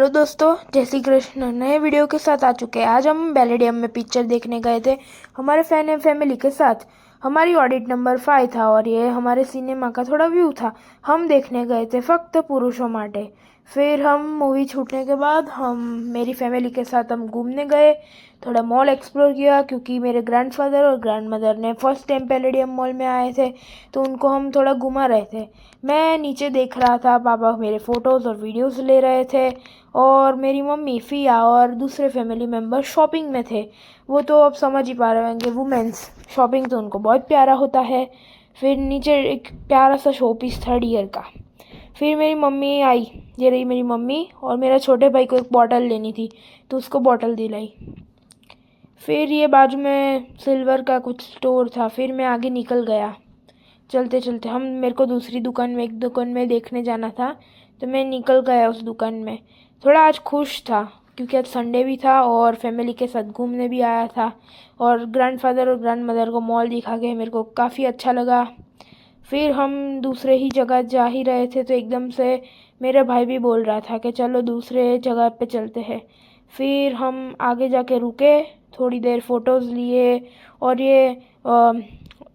Hello दोस्तों, जय श्री कृष्ण। नए वीडियो के साथ आ चुके हैं। आज हम बैलेडियम में पिक्चर देखने गए थे हमारे फैन एंड फैमिली के साथ। हमारी ऑडिट नंबर 5 था और ये हमारे सिनेमा का थोड़ा व्यू था। हम देखने गए थे फक्त पुरुषों माटे। फिर हम मूवी छूटने के बाद हम मेरी फैमिली के साथ हम घूमने गए, थोड़ा मॉल एक्सप्लोर किया क्योंकि मेरे ग्रैंडफादर और ग्रैंडमदर ने फर्स्ट टाइम पैलेडियम मॉल में आए थे, तो उनको हम थोड़ा घुमा रहे थे। मैं नीचे देख रहा था, पापा मेरे फ़ोटोज़ और वीडियोज़ ले रहे थे और मेरी मम्मी, फिया और दूसरे फैमिली मेम्बर शॉपिंग में थे। वो तो अब समझ ही पा रहे होंगे, वुमेंस शॉपिंग तो उनको बहुत प्यारा होता है। फिर नीचे एक प्यारा सा शो पीस था डियर का। फिर मेरी मम्मी आई, ये रही मेरी मम्मी, और मेरा छोटे भाई को एक बॉटल लेनी थी तो उसको बॉटल दिलाई। फिर ये बाजू में सिल्वर का कुछ स्टोर था। फिर मैं आगे निकल गया। चलते चलते मेरे को दूसरी दुकान में, एक दुकान में देखने जाना था, तो मैं निकल गया उस दुकान में। थोड़ा आज खुश था क्योंकि आज संडे भी था और फैमिली के साथ घूमने भी आया था, और ग्रैंडफादर और ग्रैंडमदर को मॉल दिखा के मेरे को काफ़ी अच्छा लगा। फिर हम दूसरे ही जगह जा ही रहे थे तो एकदम से मेरा भाई भी बोल रहा था कि चलो दूसरे जगह पे चलते हैं। फिर हम आगे जाके रुके, थोड़ी देर फ़ोटोज़ लिए, और ये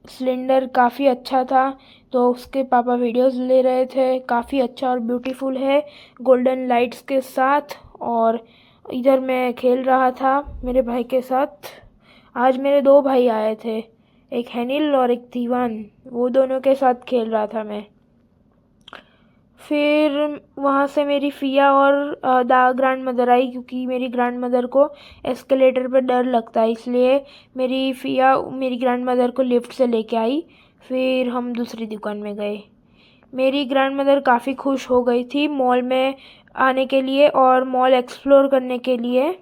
सिलेंडर काफ़ी अच्छा था तो उसके पापा वीडियोस ले रहे थे। काफ़ी अच्छा और ब्यूटीफुल है, गोल्डन लाइट्स के साथ। और इधर मैं खेल रहा था मेरे भाई के साथ। आज मेरे दो भाई आए थे, एक हैनिल और एक दीवान, वो दोनों के साथ खेल रहा था मैं। फिर वहाँ से मेरी फिया और ग्रैंड मदर आई क्योंकि मेरी ग्रैंड मदर को एस्केलेटर पर डर लगता है, इसलिए मेरी फिया मेरी ग्रैंड मदर को लिफ्ट से लेके आई। फिर हम दूसरी दुकान में गए। मेरी ग्रैंड मदर काफ़ी खुश हो गई थी मॉल में आने के लिए और मॉल एक्सप्लोर करने के लिए।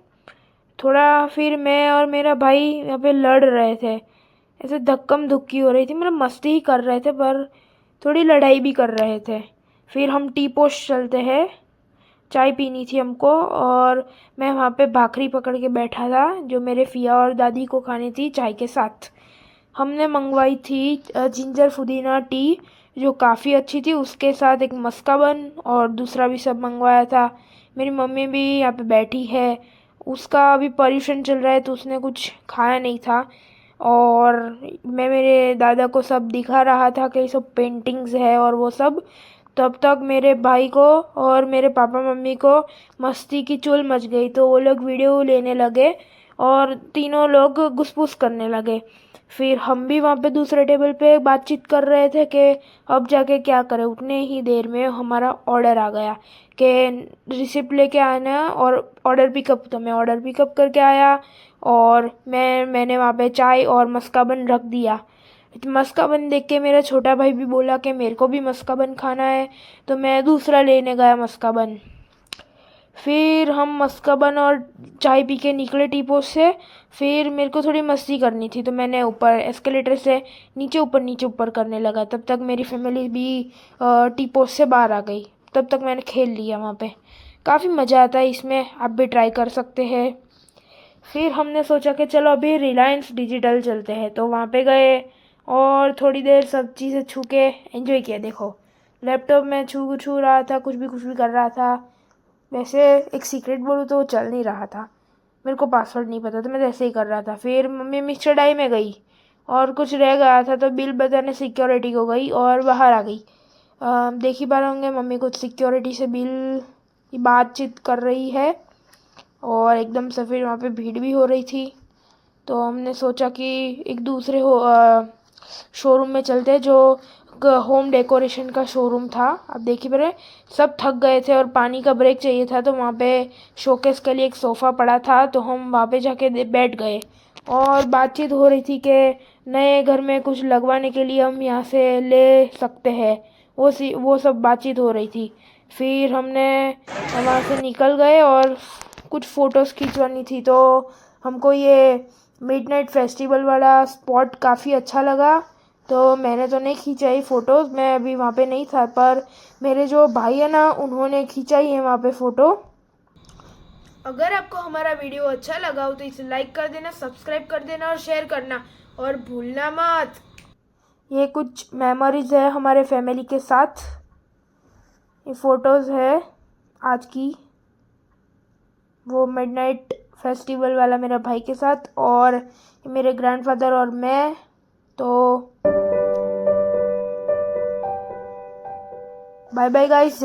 थोड़ा फिर मैं और मेरा भाई यहाँ पे लड़ रहे थे, ऐसे धक्कम धुक्की हो रही थी, मतलब मस्ती ही कर रहे थे पर थोड़ी लड़ाई भी कर रहे थे। फिर हम टी पोस्ट चलते हैं, चाय पीनी थी हमको, और मैं वहाँ पे भाखरी पकड़ के बैठा था जो मेरे फिया और दादी को खानी थी चाय के साथ। हमने मंगवाई थी जिंजर पुदीना टी जो काफ़ी अच्छी थी, उसके साथ एक मस्का बन और दूसरा भी सब मंगवाया था। मेरी मम्मी भी यहाँ पे बैठी है, उसका अभी पॉल्यूशन चल रहा है तो उसने कुछ खाया नहीं था। और मैं मेरे दादा को सब दिखा रहा था कि सब पेंटिंग्स है और वो सब। तब तक मेरे भाई को और मेरे पापा मम्मी को मस्ती की चुल मच गई तो वो लोग वीडियो लेने लगे और तीनों लोग घुसपुस करने लगे। फिर हम भी वहाँ पे दूसरे टेबल पे बातचीत कर रहे थे कि अब जाके क्या करें। उतने ही देर में हमारा ऑर्डर आ गया कि रिसिप्ट लेके आना और ऑर्डर पिकअप। तो मैं ऑर्डर पिकअप करके आया और मैंने वहाँ पे चाय और मस्का बन रख दिया। मस्का बन देख के मेरा छोटा भाई भी बोला कि मेरे को भी मस्का बन खाना है, तो मैं दूसरा लेने गया मस्का बन। फिर हम मस्का बन और चाय पी के निकले टी पोस्ट से। फिर मेरे को थोड़ी मस्ती करनी थी तो मैंने ऊपर एस्केलेटर से नीचे ऊपर करने लगा। तब तक मेरी फैमिली भी टी पोस्ट से बाहर आ गई। तब तक मैंने खेल लिया वहाँ पे। काफ़ी मज़ा आता है इसमें, आप भी ट्राई कर सकते हैं। फिर हमने सोचा कि चलो अभी रिलायंस डिजिटल चलते हैं, तो वहाँ पे गए और थोड़ी देर सब चीज़ें छू के एंजॉय किया। देखो लैपटॉप में छू छू रहा था, कुछ भी कर रहा था। वैसे एक सीक्रेट बोलूँ तो वो चल नहीं रहा था, मेरे को पासवर्ड नहीं पता था, मैं ऐसे ही कर रहा था। फिर मम्मी मिस्टर डाई में गई और कुछ रह गया था तो बिल बताने सिक्योरिटी को गई और बाहर आ गई। देख ही पा रहे होंगे मम्मी कुछ सिक्योरिटी से बिल की बातचीत कर रही है, और एकदम से फिर वहाँ पे भीड़ भी हो रही थी। तो हमने सोचा कि एक दूसरे शोरूम में चलते जो होम डेकोरेशन का शोरूम था। अब देखिए मेरे सब थक गए थे और पानी का ब्रेक चाहिए था, तो वहाँ पे शोकेस के लिए एक सोफ़ा पड़ा था तो हम वहाँ पे जाके बैठ गए और बातचीत हो रही थी कि नए घर में कुछ लगवाने के लिए हम यहाँ से ले सकते हैं। वो सब बातचीत हो रही थी। फिर हमने वहाँ से निकल गए और कुछ फ़ोटोज़ खिंचवानी थी, तो हमको ये मिडनाइट फेस्टिवल वाला स्पॉट काफ़ी अच्छा लगा। तो मैंने तो नहीं खिंचाई फ़ोटोज़, मैं अभी वहाँ पे नहीं था, पर मेरे जो भाई है ना उन्होंने खिंचाई है वहाँ पे फ़ोटो। अगर आपको हमारा वीडियो अच्छा लगा हो तो इसे लाइक कर देना, सब्सक्राइब कर देना और शेयर करना, और भूलना मत। ये कुछ मेमोरीज है हमारे फैमिली के साथ, ये फ़ोटोज़ है आज की। वो मिडनाइट फेस्टिवल वाला मेरा भाई के साथ, और मेरे ग्रैंडफादर और मैं। तो बाय बाय गाइस।